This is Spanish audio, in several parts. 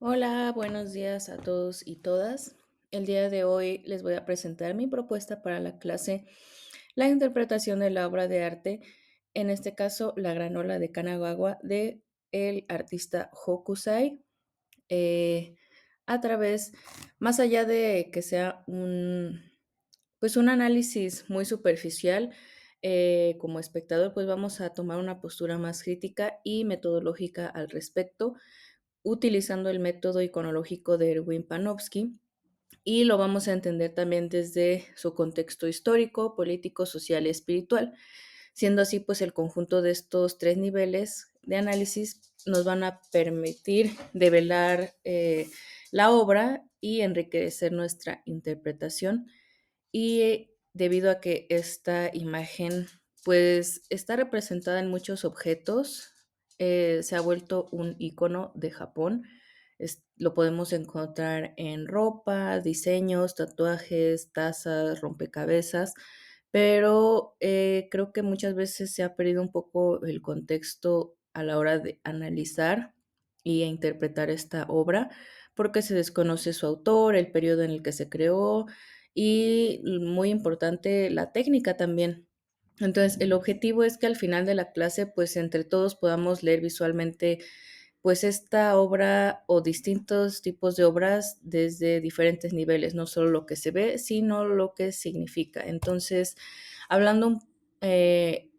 Hola, buenos días a todos y todas. El día de hoy les voy a presentar mi propuesta para la clase La interpretación de la obra de arte, en este caso La granola de Kanagawa de el artista Hokusai, eh, a través, más allá de que sea un análisis muy superficial. Como espectador, pues vamos a tomar una postura más crítica y metodológica al respecto, utilizando el método iconológico de Erwin Panofsky, y lo vamos a entender también desde su contexto histórico, político, social y espiritual. Siendo así, pues el conjunto de estos tres niveles de análisis nos van a permitir develar la obra y enriquecer nuestra interpretación. Y debido a que esta imagen pues está representada en muchos objetos, se ha vuelto un icono de Japón. Lo podemos encontrar en ropa, diseños, tatuajes, tazas, rompecabezas, pero creo que muchas veces se ha perdido un poco el contexto a la hora de analizar y interpretar esta obra, porque se desconoce su autor, el periodo en el que se creó y, muy importante, la técnica también. Entonces, el objetivo es que al final de la clase, pues entre todos podamos leer visualmente pues esta obra o distintos tipos de obras desde diferentes niveles, no solo lo que se ve, sino lo que significa. Entonces, hablando eh,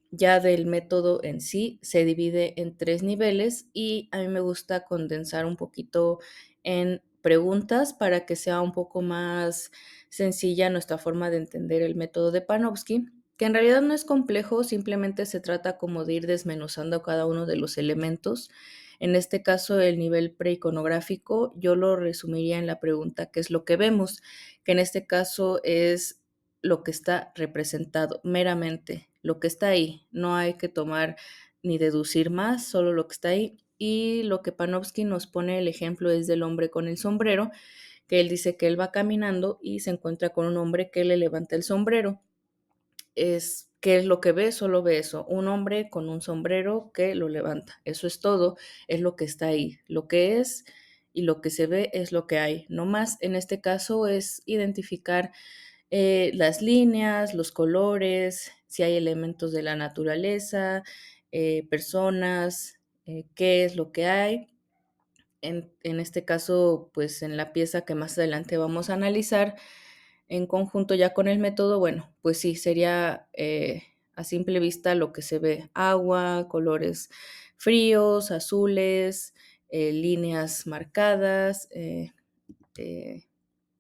ya del método en sí, se divide en tres niveles y a mí me gusta condensar un poquito en preguntas para que sea un poco más sencilla nuestra forma de entender el método de Panofsky, que en realidad no es complejo, simplemente se trata como de ir desmenuzando cada uno de los elementos. En este caso, el nivel preiconográfico, yo lo resumiría en la pregunta: ¿qué es lo que vemos? Que en este caso es lo que está representado, meramente lo que está ahí. No hay que tomar ni deducir más, solo lo que está ahí. Y lo que Panofsky nos pone el ejemplo es del hombre con el sombrero, que él dice que él va caminando y se encuentra con un hombre que le levanta el sombrero. ¿Qué es lo que ve? Solo ve eso, un hombre con un sombrero que lo levanta. Eso es todo, es lo que está ahí. Lo que es y lo que se ve es lo que hay. No más, en este caso es identificar las líneas, los colores, si hay elementos de la naturaleza, personas, qué es lo que hay. En este caso, pues en la pieza que más adelante vamos a analizar en conjunto ya con el método, bueno, pues sí, sería a simple vista lo que se ve: agua, colores fríos, azules, líneas marcadas, eh,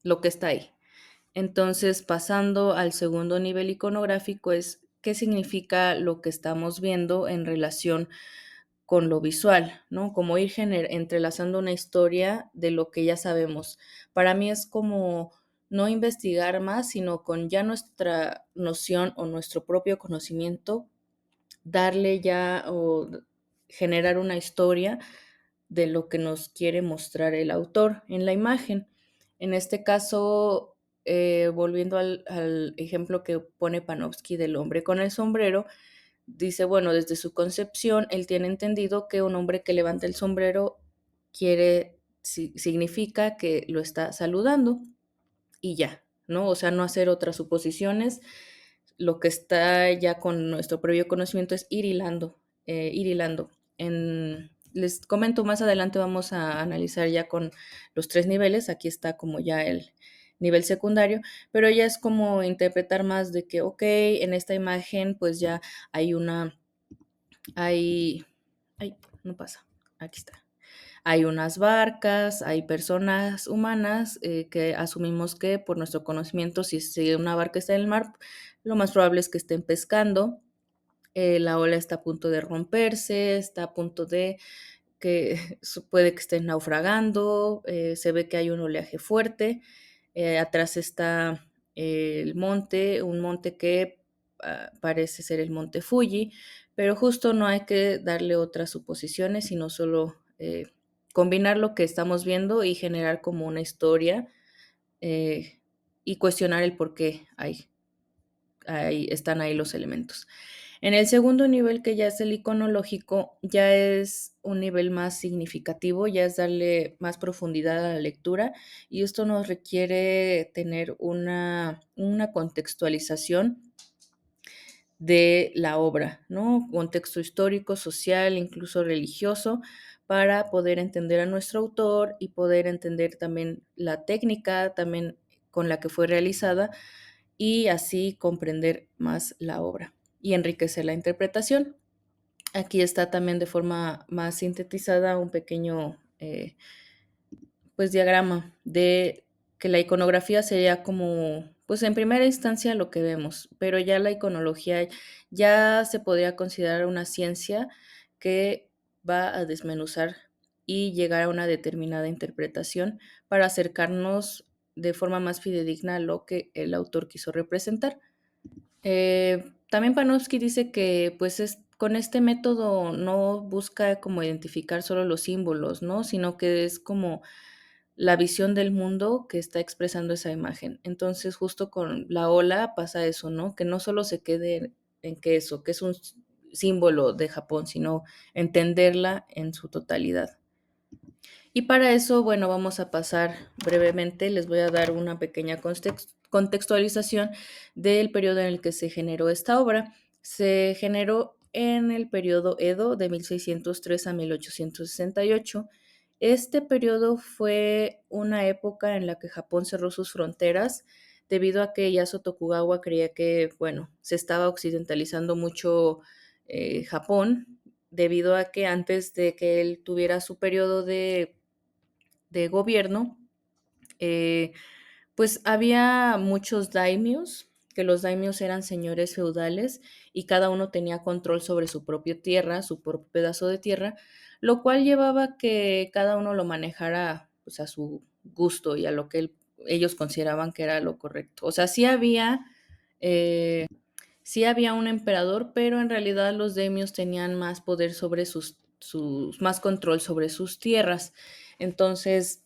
lo que está ahí. Entonces, pasando al segundo nivel iconográfico, es qué significa lo que estamos viendo en relación con lo visual, ¿no? Como ir entrelazando una historia de lo que ya sabemos. Para mí es como no investigar más, sino con ya nuestra noción o nuestro propio conocimiento, darle ya o generar una historia de lo que nos quiere mostrar el autor en la imagen. En este caso, volviendo al ejemplo que pone Panofsky del hombre con el sombrero, dice, bueno, desde su concepción, él tiene entendido que un hombre que levanta el sombrero significa que lo está saludando y ya, ¿no? O sea, no hacer otras suposiciones. Lo que está ya con nuestro previo conocimiento es ir hilando. Les comento más adelante, vamos a analizar ya con los tres niveles. Aquí está como ya el nivel secundario, pero ya es como interpretar más de que, ok, en esta imagen pues ya hay hay, ay, no pasa, aquí está. Hay unas barcas, hay personas humanas, que asumimos que por nuestro conocimiento, si una barca está en el mar, lo más probable es que estén pescando. La ola está a punto de romperse, está a punto de que puede que estén naufragando, se ve que hay un oleaje fuerte. Atrás está un monte que parece ser el monte Fuji, pero justo no hay que darle otras suposiciones, sino solo combinar lo que estamos viendo y generar como una historia, eh, y cuestionar el por qué están ahí los elementos. En el segundo nivel, que ya es el iconológico, ya es un nivel más significativo, ya es darle más profundidad a la lectura y esto nos requiere tener una contextualización de la obra, ¿no? Contexto histórico, social, incluso religioso, para poder entender a nuestro autor y poder entender también la técnica también con la que fue realizada y así comprender más la obra y enriquecer la interpretación. Aquí está también de forma más sintetizada un pequeño pues diagrama de que la iconografía sería como, pues en primera instancia lo que vemos, pero ya la iconología ya se podría considerar una ciencia que va a desmenuzar y llegar a una determinada interpretación para acercarnos de forma más fidedigna a lo que el autor quiso representar. También Panofsky dice que pues con este método no busca como identificar solo los símbolos, ¿no? Sino que es como la visión del mundo que está expresando esa imagen. Entonces, justo con la ola pasa eso, ¿no? Que no solo se quede en que eso, que es un símbolo de Japón, sino entenderla en su totalidad. Y para eso, bueno, vamos a pasar brevemente, les voy a dar una pequeña contextualización del periodo en el que se generó esta obra. Se generó en el periodo Edo de 1603 a 1868. Este periodo fue una época en la que Japón cerró sus fronteras debido a que Ieyasu Tokugawa creía que, bueno, se estaba occidentalizando mucho Japón, debido a que antes de que él tuviera su periodo de gobierno, eh, pues había muchos daimios, que los daimios eran señores feudales y cada uno tenía control sobre su propia tierra, su propio pedazo de tierra, lo cual llevaba a que cada uno lo manejara pues, a su gusto y a lo que ellos consideraban que era lo correcto. O sea, sí había un emperador, pero en realidad los daimios tenían más poder sobre más control sobre sus tierras. Entonces,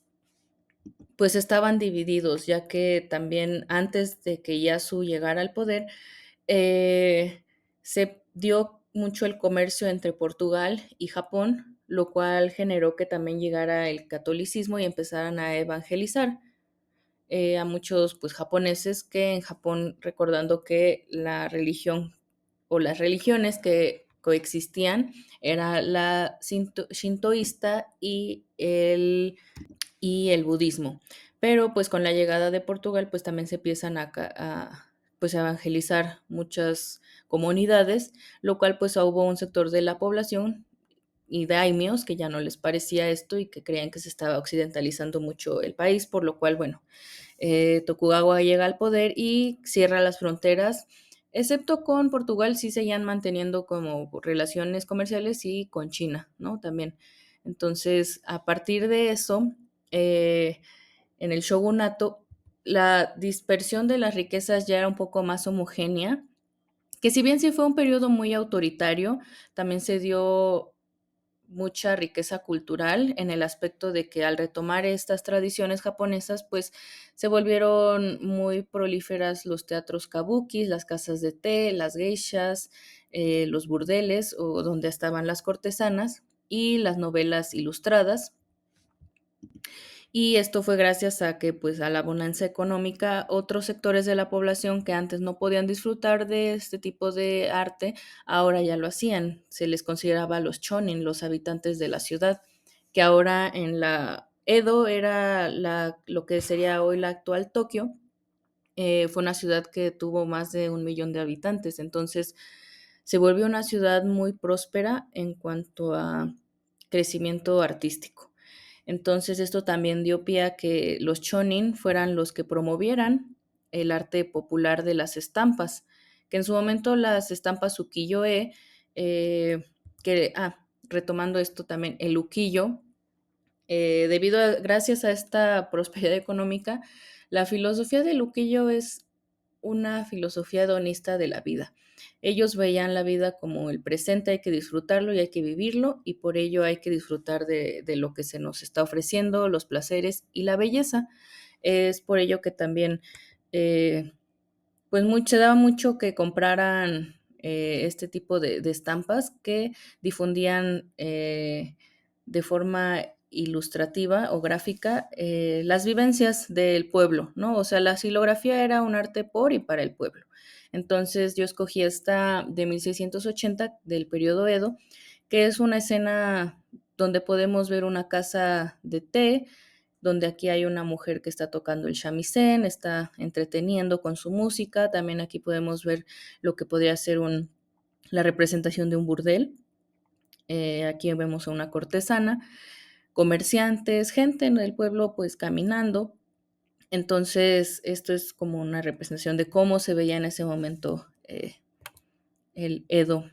pues estaban divididos, ya que también antes de que Ieyasu llegara al poder, se dio mucho el comercio entre Portugal y Japón, lo cual generó que también llegara el catolicismo y empezaran a evangelizar a muchos pues japoneses que en Japón, recordando que la religión o las religiones que coexistían era la shintoísta y el budismo. Pero pues con la llegada de Portugal pues también se empiezan pues, a evangelizar muchas comunidades, lo cual pues hubo un sector de la población y daimios que ya no les parecía esto y que creían que se estaba occidentalizando mucho el país, por lo cual, bueno, Tokugawa llega al poder y cierra las fronteras, excepto con Portugal, sí seguían manteniendo como relaciones comerciales y con China, ¿no? También. Entonces, a partir de eso, eh, en el shogunato, la dispersión de las riquezas ya era un poco más homogénea, que si bien sí fue un periodo muy autoritario, también se dio mucha riqueza cultural en el aspecto de que al retomar estas tradiciones japonesas, pues se volvieron muy prolíferas los teatros kabukis, las casas de té, las geishas, los burdeles o donde estaban las cortesanas y las novelas ilustradas. Y esto fue gracias a que, pues, a la bonanza económica, otros sectores de la población que antes no podían disfrutar de este tipo de arte, ahora ya lo hacían. Se les consideraba los chonin, los habitantes de la ciudad, que ahora en la Edo era lo que sería hoy la actual Tokio. Fue una ciudad que tuvo más de 1 millón de habitantes, entonces se volvió una ciudad muy próspera en cuanto a crecimiento artístico. Entonces esto también dio pie a que los chonin fueran los que promovieran el arte popular de las estampas, que en su momento las estampas ukiyo-e, retomando esto también, el ukiyo, gracias a esta prosperidad económica, la filosofía del ukiyo es una filosofía hedonista de la vida. Ellos veían la vida como el presente, hay que disfrutarlo y hay que vivirlo, y por ello hay que disfrutar de lo que se nos está ofreciendo, los placeres y la belleza. Es por ello que también, pues se daba mucho que compraran este tipo de estampas que difundían de forma ilustrativa o gráfica las vivencias del pueblo, ¿no? O sea, la silografía era un arte por y para el pueblo. Entonces yo escogí esta de 1680 del periodo Edo, que es una escena donde podemos ver una casa de té, donde aquí hay una mujer que está tocando el shamisen, está entreteniendo con su música. También aquí podemos ver lo que podría ser la representación de un burdel. Aquí vemos a una cortesana, comerciantes, gente en el pueblo pues caminando. Entonces, esto es como una representación de cómo se veía en ese momento el Edo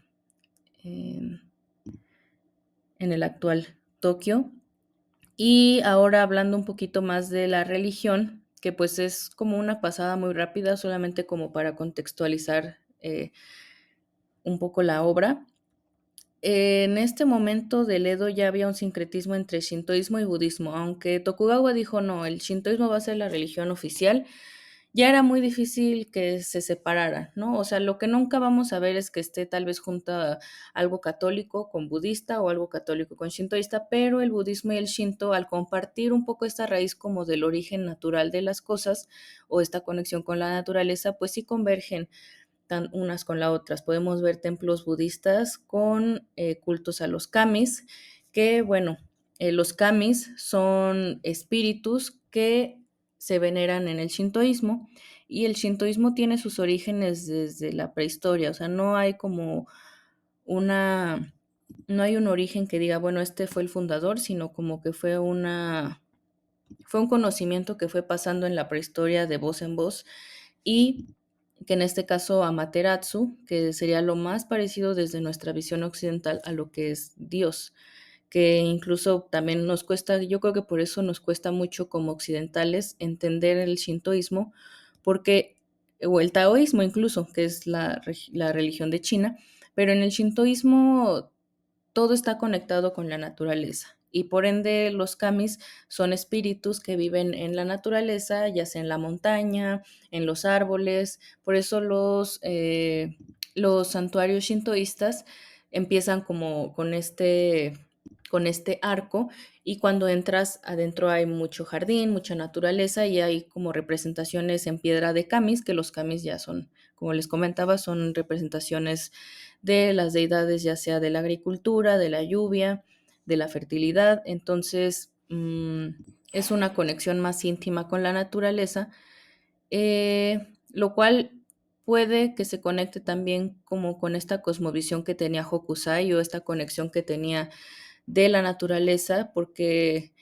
en, en el actual Tokio. Y ahora hablando un poquito más de la religión, que pues es como una pasada muy rápida, solamente como para contextualizar un poco la obra. En este momento del Edo ya había un sincretismo entre shintoísmo y budismo, aunque Tokugawa dijo no, el shintoísmo va a ser la religión oficial, ya era muy difícil que se separara, ¿no? O sea, lo que nunca vamos a ver es que esté tal vez junta algo católico con budista o algo católico con shintoísta, pero el budismo y el shinto, al compartir un poco esta raíz como del origen natural de las cosas o esta conexión con la naturaleza, pues sí convergen unas con las otras. Podemos ver templos budistas con cultos a los kamis, que bueno, los kamis son espíritus que se veneran en el shintoísmo y el shintoísmo tiene sus orígenes desde la prehistoria, o sea, no hay como una, no hay un origen que diga, bueno, este fue el fundador, sino como que fue un conocimiento que fue pasando en la prehistoria de voz en voz y que en este caso Amaterasu, que sería lo más parecido desde nuestra visión occidental a lo que es Dios, que incluso también nos cuesta, yo creo que por eso nos cuesta mucho como occidentales entender el shintoísmo, porque, o el taoísmo incluso, que es la religión de China, pero en el shintoísmo todo está conectado con la naturaleza y por ende los kamis son espíritus que viven en la naturaleza, ya sea en la montaña, en los árboles. Por eso los santuarios shintoístas empiezan como con este arco y cuando entras adentro hay mucho jardín, mucha naturaleza y hay como representaciones en piedra de kamis, que los kamis ya son, como les comentaba, son representaciones de las deidades, ya sea de la agricultura, de la lluvia, de la fertilidad. Entonces, es una conexión más íntima con la naturaleza, lo cual puede que se conecte también como con esta cosmovisión que tenía Hokusai o esta conexión que tenía de la naturaleza, porque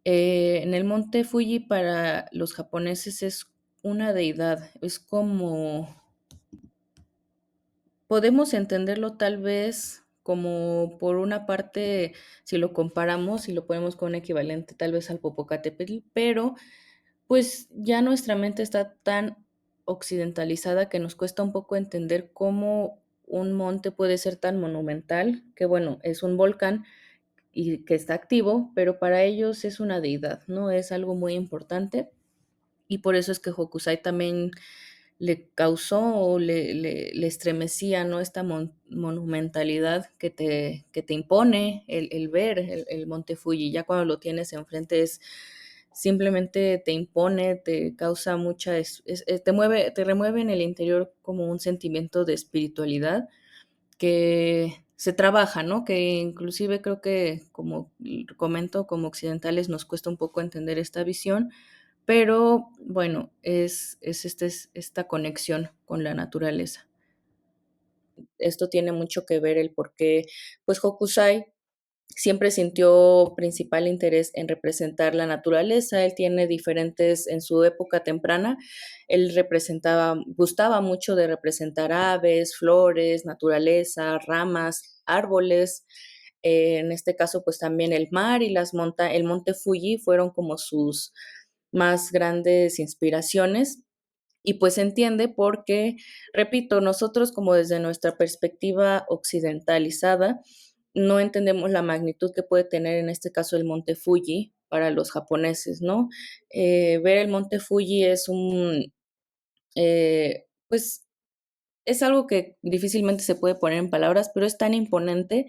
en el monte Fuji para los japoneses es una deidad, es como podemos entenderlo tal vez como por una parte, si lo comparamos, si lo ponemos con un equivalente tal vez al Popocatépetl, pero pues ya nuestra mente está tan occidentalizada que nos cuesta un poco entender cómo un monte puede ser tan monumental, que bueno, es un volcán y que está activo, pero para ellos es una deidad, ¿no? Es algo muy importante y por eso es que Hokusai también le causó o le estremecía, ¿no? Esta monumentalidad que te impone el ver el monte Fuji. Ya cuando lo tienes enfrente es simplemente te impone, te causa mucha, te mueve, te remueve en el interior como un sentimiento de espiritualidad que se trabaja, ¿no? Que inclusive creo que, como comento, como occidentales nos cuesta un poco entender esta visión, pero bueno, es esta conexión con la naturaleza. Esto tiene mucho que ver el por qué, pues Hokusai siempre sintió principal interés en representar la naturaleza. Él tiene diferentes, en su época temprana, él gustaba mucho de representar aves, flores, naturaleza, ramas, árboles. En este caso, pues también el mar y el monte Fuji fueron como sus más grandes inspiraciones. Y pues se entiende porque, repito, nosotros como desde nuestra perspectiva occidentalizada, no entendemos la magnitud que puede tener en este caso el monte Fuji para los japoneses, ¿no? Ver el monte Fuji es pues es algo que difícilmente se puede poner en palabras, pero es tan imponente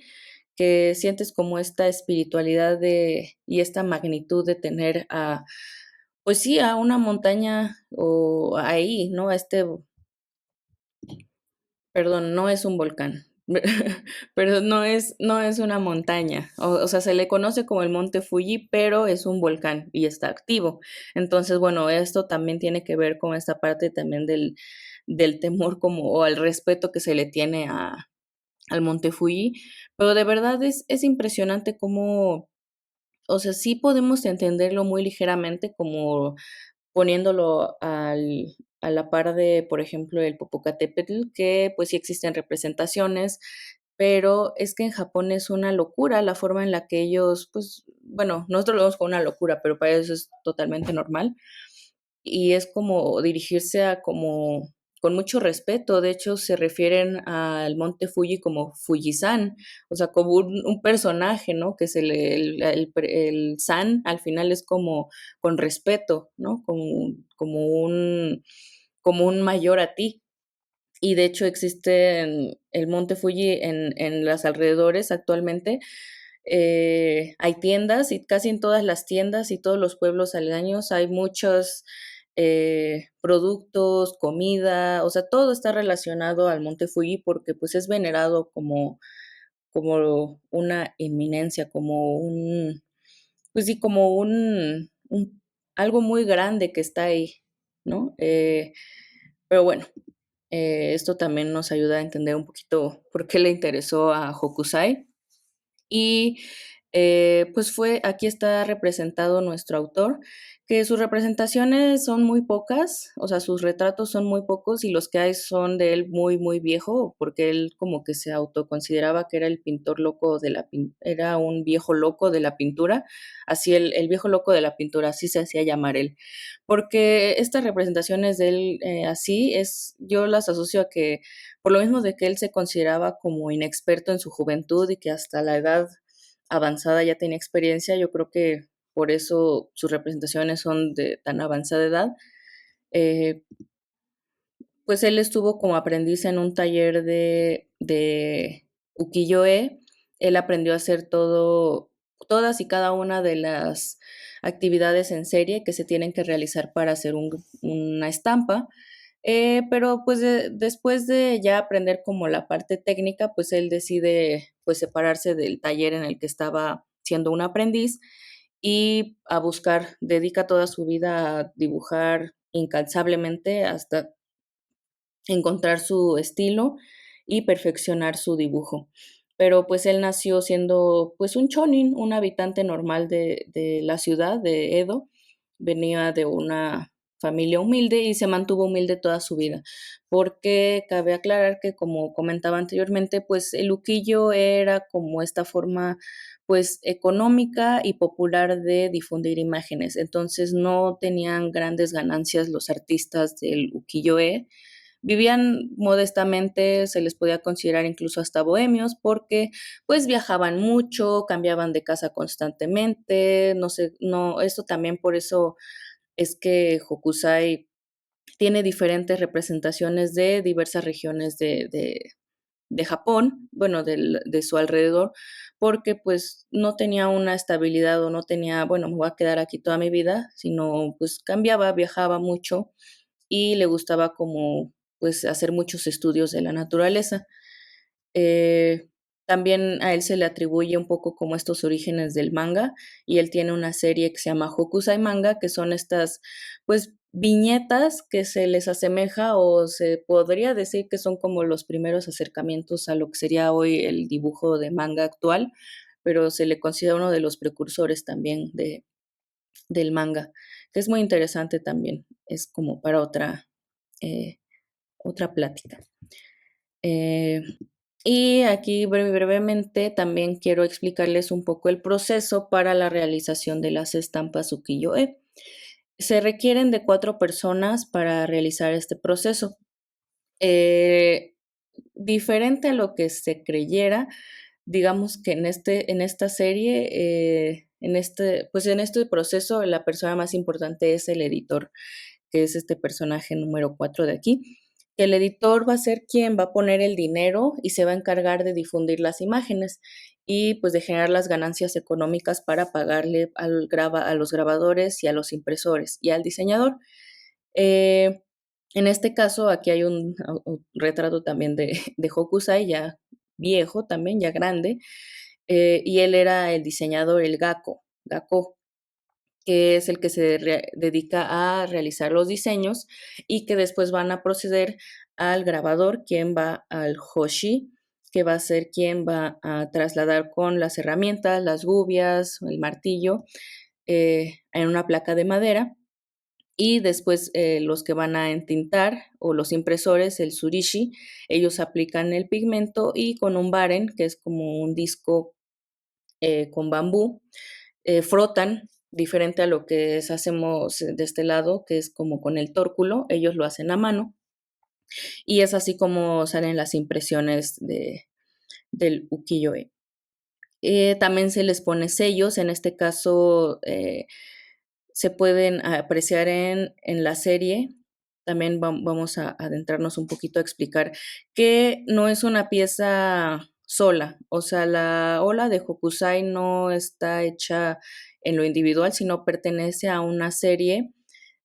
que sientes como esta espiritualidad y esta magnitud de tener pues sí, a una montaña o ahí, ¿no? Perdón, no es un volcán, pero no es una montaña. O sea, se le conoce como el Monte Fuji, pero es un volcán y está activo. Entonces, bueno, esto también tiene que ver con esta parte también del temor como, o al respeto que se le tiene al Monte Fuji. Pero de verdad es impresionante cómo, o sea, sí podemos entenderlo muy ligeramente como poniéndolo a la par de, por ejemplo, el Popocatépetl, que pues sí existen representaciones, pero es que en Japón es una locura la forma en la que ellos, pues, bueno, nosotros lo vemos como una locura, pero para ellos es totalmente normal y es como dirigirse a como con mucho respeto. De hecho, se refieren al monte Fuji como Fujisan, o sea, como un personaje, ¿no? Que el san al final es como con respeto, ¿no? Como un mayor a ti. Y de hecho existe el monte Fuji en los alrededores actualmente. Hay tiendas y casi en todas las tiendas y todos los pueblos aledaños hay muchos productos, comida, o sea, todo está relacionado al monte Fuji porque pues es venerado como una eminencia, pues sí, como algo muy grande que está ahí, ¿no? Pero bueno, esto también nos ayuda a entender un poquito por qué le interesó a Hokusai. Y pues aquí está representado nuestro autor, que sus representaciones son muy pocas, o sea, sus retratos son muy pocos y los que hay son de él muy, muy viejo, porque él como que se autoconsideraba que era el pintor loco era un viejo loco de la pintura, así el viejo loco de la pintura, así se hacía llamar él. Porque estas representaciones de él así yo las asocio a que por lo mismo de que él se consideraba como inexperto en su juventud y que hasta la edad avanzada ya tenía experiencia, yo creo que por eso sus representaciones son de tan avanzada edad. Eh, pues él estuvo como aprendiz en un taller de ukiyo-e. Él aprendió a hacer todas y cada una de las actividades en serie que se tienen que realizar para hacer una estampa. Pero pues después de ya aprender como la parte técnica, pues él decide pues separarse del taller en el que estaba siendo un aprendiz y dedica toda su vida a dibujar incansablemente hasta encontrar su estilo y perfeccionar su dibujo. Pero pues él nació siendo pues un chonin, un habitante normal de la ciudad de Edo. Venía de una familia humilde y se mantuvo humilde toda su vida, porque cabe aclarar que como comentaba anteriormente, pues el ukiyo era como esta forma pues económica y popular de difundir imágenes. Entonces no tenían grandes ganancias los artistas del ukiyo-e. Vivían modestamente, se les podía considerar incluso hasta bohemios porque pues viajaban mucho, cambiaban de casa constantemente, no sé, no, esto también por eso es que Hokusai tiene diferentes representaciones de diversas regiones de Japón, bueno, de su alrededor, porque pues no tenía una estabilidad o no tenía, bueno, me voy a quedar aquí toda mi vida, sino pues cambiaba, viajaba mucho y le gustaba como pues hacer muchos estudios de la naturaleza. Eh, También a él se le atribuye un poco como estos orígenes del manga y él tiene una serie que se llama Hokusai Manga, que son estas pues viñetas que se les asemeja o se podría decir que son como los primeros acercamientos a lo que sería hoy el dibujo de manga actual, pero se le considera uno de los precursores también del manga, que es muy interesante también, es como para eh, otra plática. Eh, y aquí brevemente también quiero explicarles un poco el proceso para la realización de las estampas ukiyo-e. Se requieren de 4 personas para realizar este proceso. Eh, Diferente a lo que se creyera, digamos que en esta serie, pues en este proceso, la persona más importante es el editor, que es este personaje número 4 de aquí. que el editor va a ser quien va a poner el dinero y se va a encargar de difundir las imágenes y pues de generar las ganancias económicas para pagarle a los grabadores y a los impresores y al diseñador. Eh, en este caso, aquí hay un retrato también de Hokusai, ya viejo también, ya grande, y él era el diseñador, el Gakko, que es el que se dedica a realizar los diseños y que después van a proceder al grabador, quien va al Hoshi, que va a ser quien va a trasladar con las herramientas, las gubias, el martillo, en una placa de madera. Y después los que van a entintar o los impresores, el surishi, ellos aplican el pigmento y con un baren, que es como un disco con bambú, frotan, diferente a lo que hacemos de este lado, que es como con el tórculo, ellos lo hacen a mano, y es así como salen las impresiones del ukiyo-e. También se les pone sellos, en este caso se pueden apreciar en la serie. También vamos a adentrarnos un poquito a explicar que no es una pieza sola, o sea, la ola de Hokusai no está hecha en lo individual, sino pertenece a una serie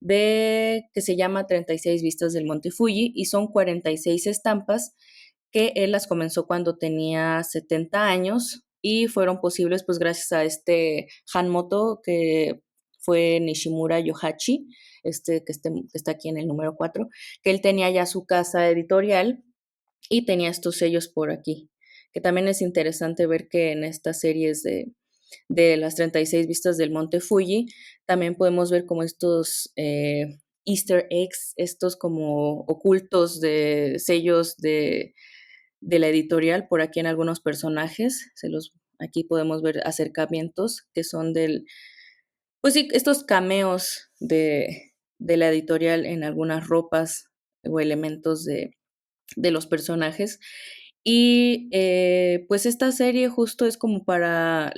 que se llama 36 vistas del Monte Fuji y son 46 estampas que él las comenzó cuando tenía 70 años y fueron posibles pues gracias a este Hanmoto que fue Nishimura Yohachi, que está aquí en el número 4, que él tenía ya su casa editorial y tenía estos sellos por aquí, que también es interesante ver que en estas series de las 36 vistas del Monte Fuji, también podemos ver como estos easter eggs, estos como ocultos de sellos de la editorial por aquí en algunos personajes, aquí podemos ver acercamientos que son pues sí, estos cameos de la editorial en algunas ropas o elementos de los personajes. Y pues esta serie justo es como para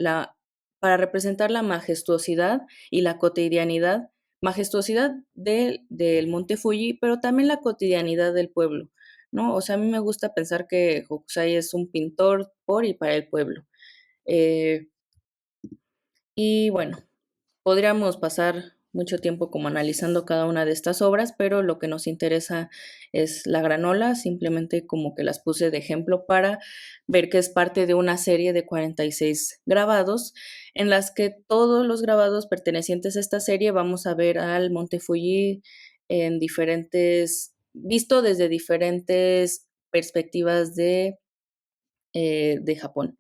representar la majestuosidad y la cotidianidad, majestuosidad del Monte Fuji, pero también la cotidianidad del pueblo, ¿no? O sea, a mí me gusta pensar que Hokusai es un pintor por y para el pueblo. Eh, y bueno, podríamos pasar mucho tiempo como analizando cada una de estas obras, pero lo que nos interesa es la granola, simplemente como que las puse de ejemplo para ver que es parte de una serie de 46 grabados, en las que todos los grabados pertenecientes a esta serie vamos a ver al Monte Fuji visto desde diferentes perspectivas de Japón,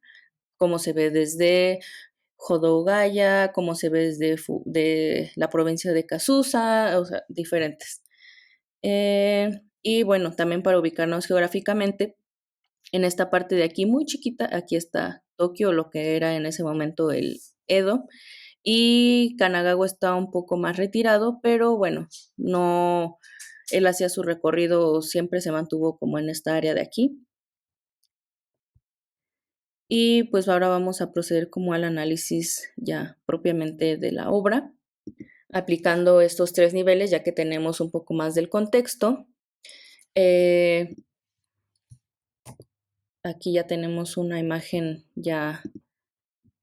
como se ve desde Hodogaya, como se ve de la provincia de Kazusa, o sea, diferentes. Y bueno, también para ubicarnos geográficamente, en esta parte de aquí muy chiquita, aquí está Tokio, lo que era en ese momento el Edo, y Kanagawa está un poco más retirado, pero bueno, no, él hacía su recorrido, siempre se mantuvo como en esta área de aquí. Y pues ahora vamos a proceder como al análisis ya propiamente de la obra, aplicando estos tres niveles ya que tenemos un poco más del contexto. Eh, Aquí ya tenemos una imagen ya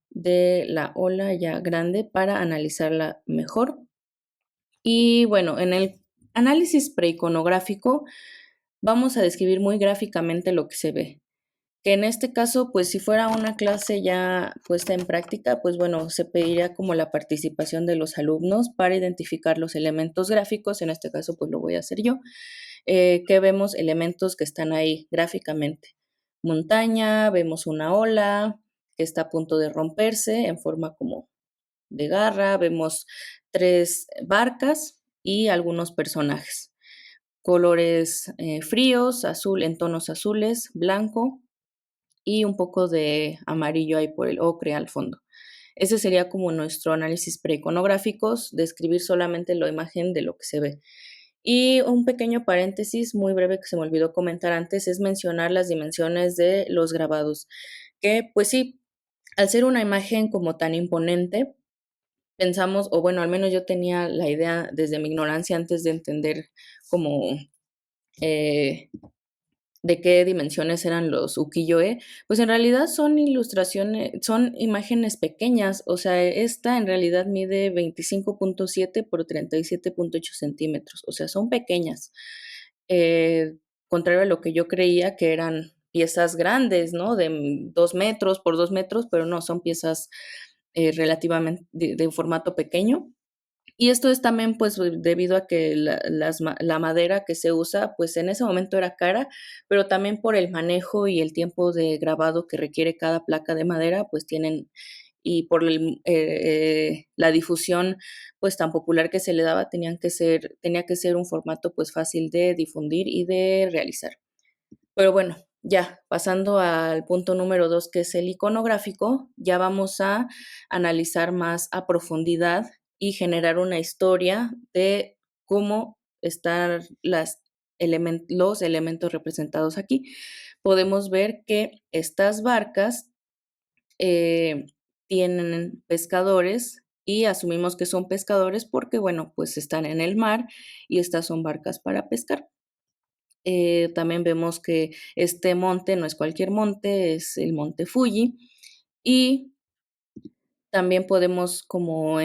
de la ola ya grande para analizarla mejor. Y bueno, en el análisis preiconográfico vamos a describir muy gráficamente lo que se ve. Que en este caso, pues si fuera una clase ya puesta en práctica, pues bueno, se pediría como la participación de los alumnos para identificar los elementos gráficos, en este caso pues lo voy a hacer yo, que vemos elementos que están ahí gráficamente. Montaña, vemos una ola que está a punto de romperse en forma como de garra, vemos tres barcas y algunos personajes. Colores fríos, azul en tonos azules, blanco, y un poco de amarillo ahí por el ocre al fondo. Ese sería como nuestro análisis preiconográficos, describir solamente la imagen de lo que se ve. Y un pequeño paréntesis muy breve que se me olvidó comentar antes es mencionar las dimensiones de los grabados, que pues sí, al ser una imagen como tan imponente, pensamos, o bueno, al menos yo tenía la idea desde mi ignorancia antes de entender como eh, de qué dimensiones eran los ukiyo-e, pues en realidad son ilustraciones, son imágenes pequeñas, o sea, esta en realidad mide 25.7 por 37.8 centímetros, o sea, son pequeñas, contrario a lo que yo creía que eran piezas grandes, ¿no? De 2 metros por 2 metros, pero no, son piezas relativamente de formato pequeño. Y esto es también, pues, debido a que la madera que se usa, pues, en ese momento era cara, pero también por el manejo y el tiempo de grabado que requiere cada placa de madera, pues, tienen y por la difusión, pues, tan popular que se le daba, tenía que ser un formato, pues, fácil de difundir y de realizar. Pero bueno, ya pasando al punto número 2, que es el iconográfico, ya vamos a analizar más a profundidad y generar una historia de cómo están los elementos representados aquí. Podemos ver que estas barcas eh, tienen pescadores y asumimos que son pescadores porque, bueno, pues están en el mar y estas son barcas para pescar. También vemos que este monte no es cualquier monte, es el monte Fuji. Y también podemos como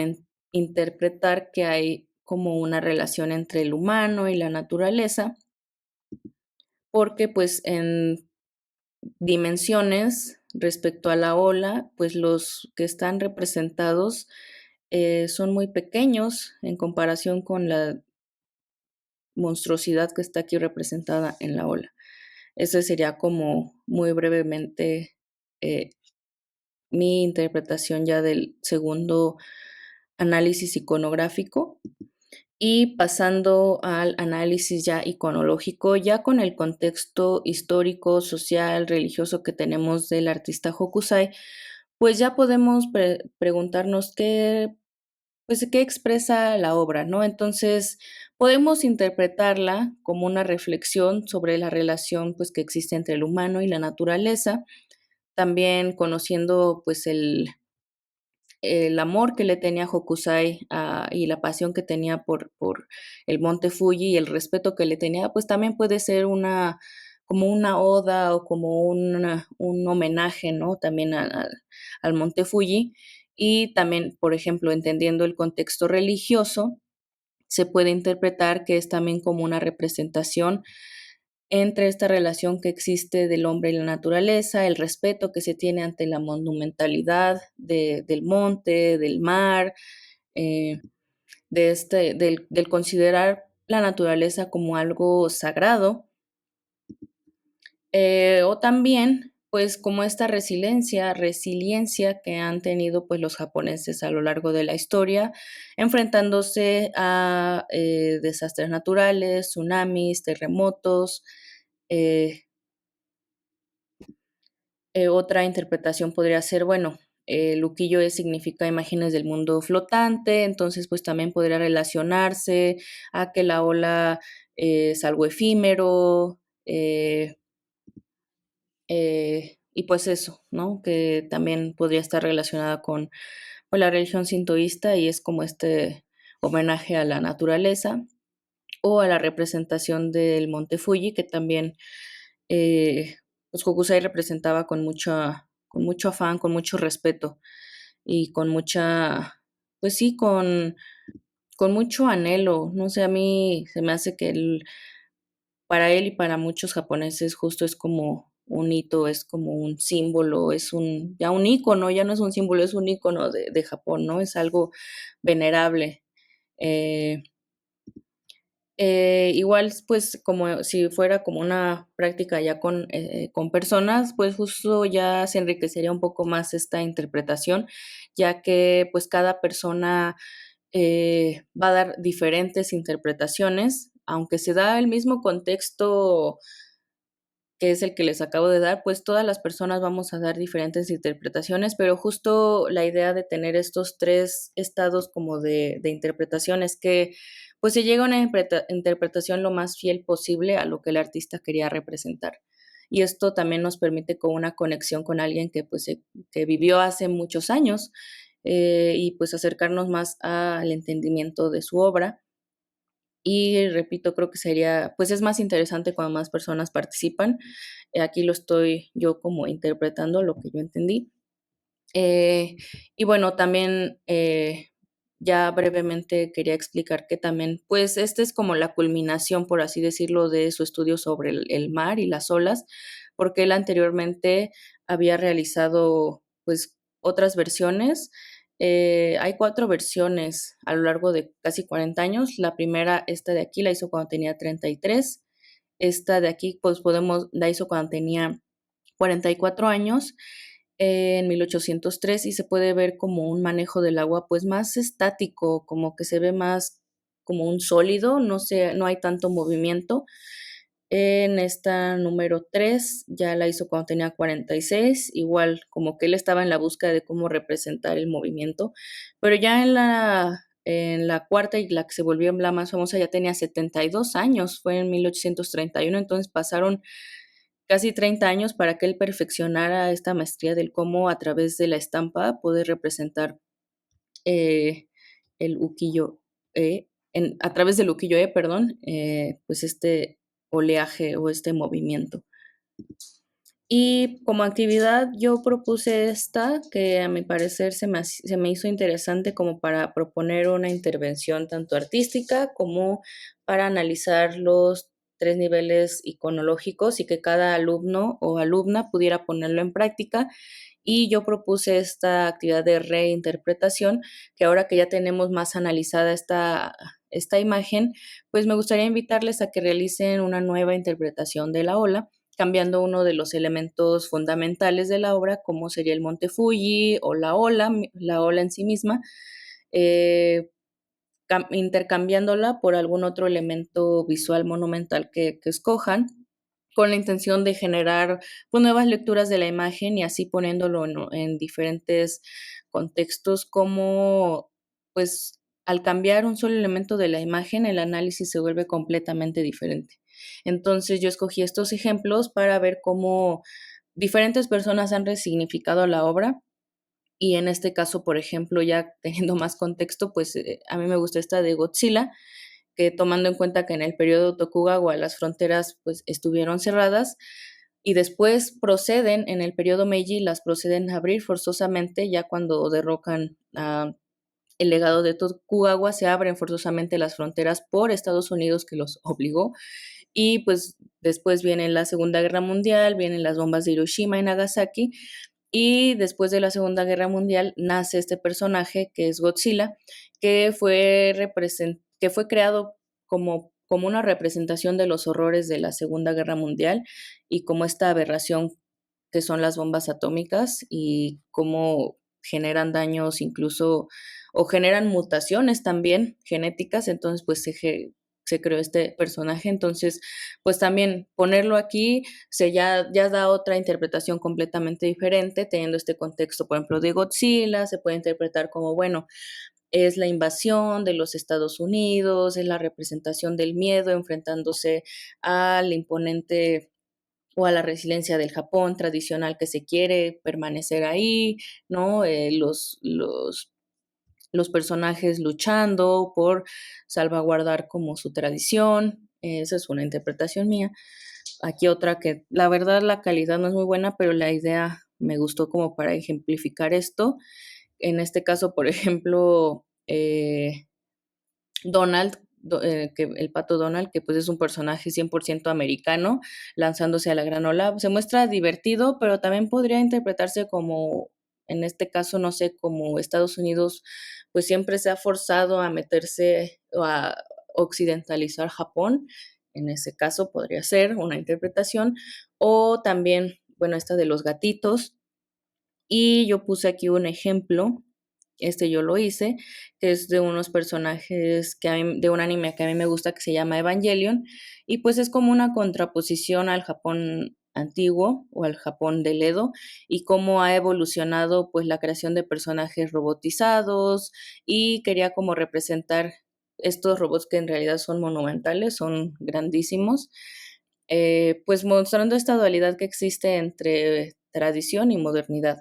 interpretar que hay como una relación entre el humano y la naturaleza, porque pues en dimensiones respecto a la ola, pues los que están representados son muy pequeños en comparación con la monstruosidad que está aquí representada en la ola. Ese sería como muy brevemente eh, mi interpretación ya del segundo análisis iconográfico. Y pasando al análisis ya iconológico, ya con el contexto histórico, social, religioso que tenemos del artista Hokusai, pues ya podemos preguntarnos pues, qué expresa la obra, ¿no? Entonces, podemos interpretarla como una reflexión sobre la relación, pues, que existe entre el humano y la naturaleza, también conociendo, pues, el amor que le tenía Hokusai y la pasión que tenía por el monte Fuji y el respeto que le tenía, pues también puede ser como una oda o como un homenaje, ¿no? También al monte Fuji. Y también, por ejemplo, entendiendo el contexto religioso, se puede interpretar que es también como una representación entre esta relación que existe del hombre y la naturaleza, el respeto que se tiene ante la monumentalidad del monte, del mar, eh, del considerar la naturaleza como algo sagrado, o también pues como esta resiliencia que han tenido pues los japoneses a lo largo de la historia, enfrentándose a desastres naturales, tsunamis, terremotos. eh, Otra interpretación podría ser, bueno, el ukiyo-e significa imágenes del mundo flotante, entonces pues también podría relacionarse a que la ola es algo efímero, y pues eso, ¿no? Que también podría estar relacionada con la religión sintoísta y es como este homenaje a la naturaleza o a la representación del monte Fuji, que también pues Hokusai representaba con mucho afán, con mucho respeto y con mucha, pues sí, con mucho anhelo. No sé, a mí se me hace que para él y para muchos japoneses justo es como un hito, es como un símbolo, ya un ícono, ya no es un símbolo, es un ícono de Japón, ¿no? Es algo venerable. Eh, Igual, pues, como si fuera como una práctica ya con personas, pues justo ya se enriquecería un poco más esta interpretación, ya que pues cada persona va a dar diferentes interpretaciones, aunque se da el mismo contexto que es el que les acabo de dar, pues todas las personas vamos a dar diferentes interpretaciones, pero justo la idea de tener estos tres estados como de interpretación es que pues se llega a una interpretación lo más fiel posible a lo que el artista quería representar. Y esto también nos permite con una conexión con alguien que pues que vivió hace muchos años y pues acercarnos más al entendimiento de su obra Y repito, creo que sería, pues es más interesante cuando más personas participan. Aquí lo estoy yo como interpretando lo que yo entendí. Eh, y bueno, también ya brevemente quería explicar que también, pues esta es como la culminación, por así decirlo, de su estudio sobre el mar y las olas, porque él anteriormente había realizado pues otras versiones. Hay 4 versiones a lo largo de casi 40 años. La primera, esta de aquí, la hizo cuando tenía 33. Esta de aquí, pues la hizo cuando tenía 44 años, en 1803, y se puede ver como un manejo del agua pues más estático, como que se ve más como un sólido, no sé, no hay tanto movimiento. En esta número 3 ya la hizo cuando tenía 46, igual como que él estaba en la búsqueda de cómo representar el movimiento, pero ya en la cuarta y la que se volvió la más famosa ya tenía 72 años, fue en 1831, entonces pasaron casi 30 años para que él perfeccionara esta maestría del cómo a través de la estampa poder representar eh, el ukiyo-e, a través del ukiyo-e, perdón, pues este oleaje o este movimiento. Y como actividad yo propuse esta, que a mi parecer se me hizo interesante como para proponer una intervención tanto artística como para analizar los 3 niveles iconológicos y que cada alumno o alumna pudiera ponerlo en práctica. Y yo propuse esta actividad de reinterpretación, que ahora que ya tenemos más analizada esta imagen, pues me gustaría invitarles a que realicen una nueva interpretación de la ola, cambiando uno de los elementos fundamentales de la obra, como sería el monte Fuji o la ola en sí misma, eh, intercambiándola por algún otro elemento visual monumental que escojan, con la intención de generar pues, nuevas lecturas de la imagen y así poniéndolo en diferentes contextos, como pues al cambiar un solo elemento de la imagen, el análisis se vuelve completamente diferente. Entonces yo escogí estos ejemplos para ver cómo diferentes personas han resignificado la obra. Y en este caso, por ejemplo, ya teniendo más contexto, pues a mí me gusta esta de Godzilla, que tomando en cuenta que en el periodo Tokugawa las fronteras pues estuvieron cerradas y después proceden, en el periodo Meiji las proceden a abrir forzosamente, ya cuando derrocan el legado de Tokugawa, se abren forzosamente las fronteras por Estados Unidos, que los obligó. Y pues después viene la Segunda Guerra Mundial, vienen las bombas de Hiroshima y Nagasaki, y después de la Segunda Guerra Mundial nace este personaje que es Godzilla, que fue creado como una representación de los horrores de la Segunda Guerra Mundial y como esta aberración que son las bombas atómicas y cómo generan daños incluso o generan mutaciones también genéticas. Entonces pues se creó este personaje. Entonces pues también ponerlo aquí ya da otra interpretación completamente diferente, teniendo este contexto, por ejemplo, de Godzilla. Se puede interpretar como, bueno, es la invasión de los Estados Unidos, es la representación del miedo enfrentándose al imponente o a la resiliencia del Japón tradicional que se quiere permanecer ahí, ¿no? Los personajes luchando por salvaguardar como su tradición. Esa es una interpretación mía. Aquí otra que la verdad la calidad no es muy buena, pero la idea me gustó como para ejemplificar esto. En este caso, por ejemplo, Donald, que el pato Donald, que pues es un personaje 100% americano, lanzándose a la granola, se muestra divertido, pero también podría interpretarse como, en este caso, no sé, como Estados Unidos, pues siempre se ha forzado a meterse o a occidentalizar Japón. En ese caso podría ser una interpretación, o también, bueno, esta de los gatitos. Y yo puse aquí un ejemplo, yo lo hice, que es de unos personajes de un anime que a mí me gusta, que se llama Evangelion, y pues es como una contraposición al Japón antiguo o al Japón del Edo, y cómo ha evolucionado pues la creación de personajes robotizados, y quería como representar estos robots que en realidad son monumentales, son grandísimos, pues mostrando esta dualidad que existe entre tradición y modernidad.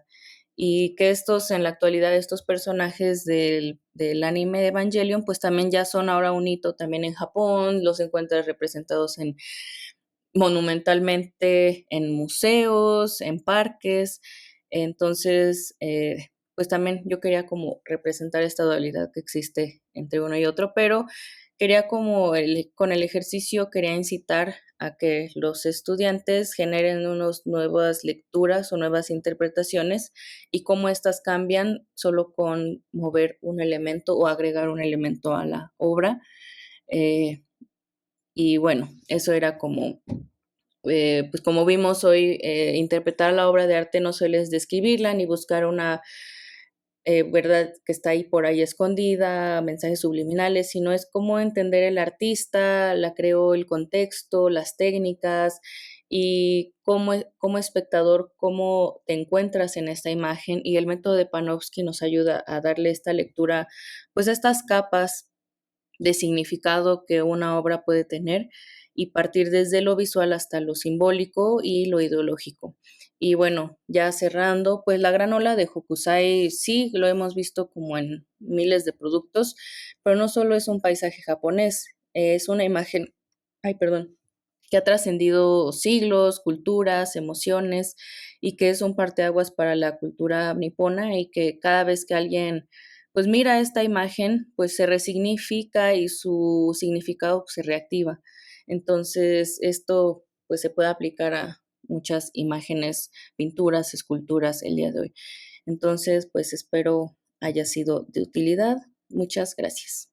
y que estos, en la actualidad, estos personajes del anime de Evangelion, pues también ya son ahora un hito también en Japón, los encuentras representados monumentalmente en museos, en parques. Entonces, pues también yo quería como representar esta dualidad que existe entre uno y otro, pero quería como con el ejercicio quería incitar a que los estudiantes generen unas nuevas lecturas o nuevas interpretaciones y cómo estas cambian solo con mover un elemento o agregar un elemento a la obra. Eh, y bueno, eso era como pues como vimos hoy, interpretar la obra de arte no solo es describirla ni buscar una verdad que está ahí por ahí escondida, mensajes subliminales, sino es cómo entender el artista, la creó el contexto, las técnicas y como espectador, cómo te encuentras en esta imagen. Y el método de Panofsky nos ayuda a darle esta lectura, pues a estas capas de significado que una obra puede tener y partir desde lo visual hasta lo simbólico y lo ideológico. Y bueno, ya cerrando, pues la granola de Hokusai sí lo hemos visto como en miles de productos, pero no solo es un paisaje japonés, es una imagen, ay, perdón, que ha trascendido siglos, culturas, emociones y que es un parteaguas para la cultura nipona y que cada vez que alguien pues mira esta imagen, pues se resignifica y su significado pues, se reactiva. Entonces, esto pues se puede aplicar a muchas imágenes, pinturas, esculturas el día de hoy. Entonces, pues espero haya sido de utilidad. Muchas gracias.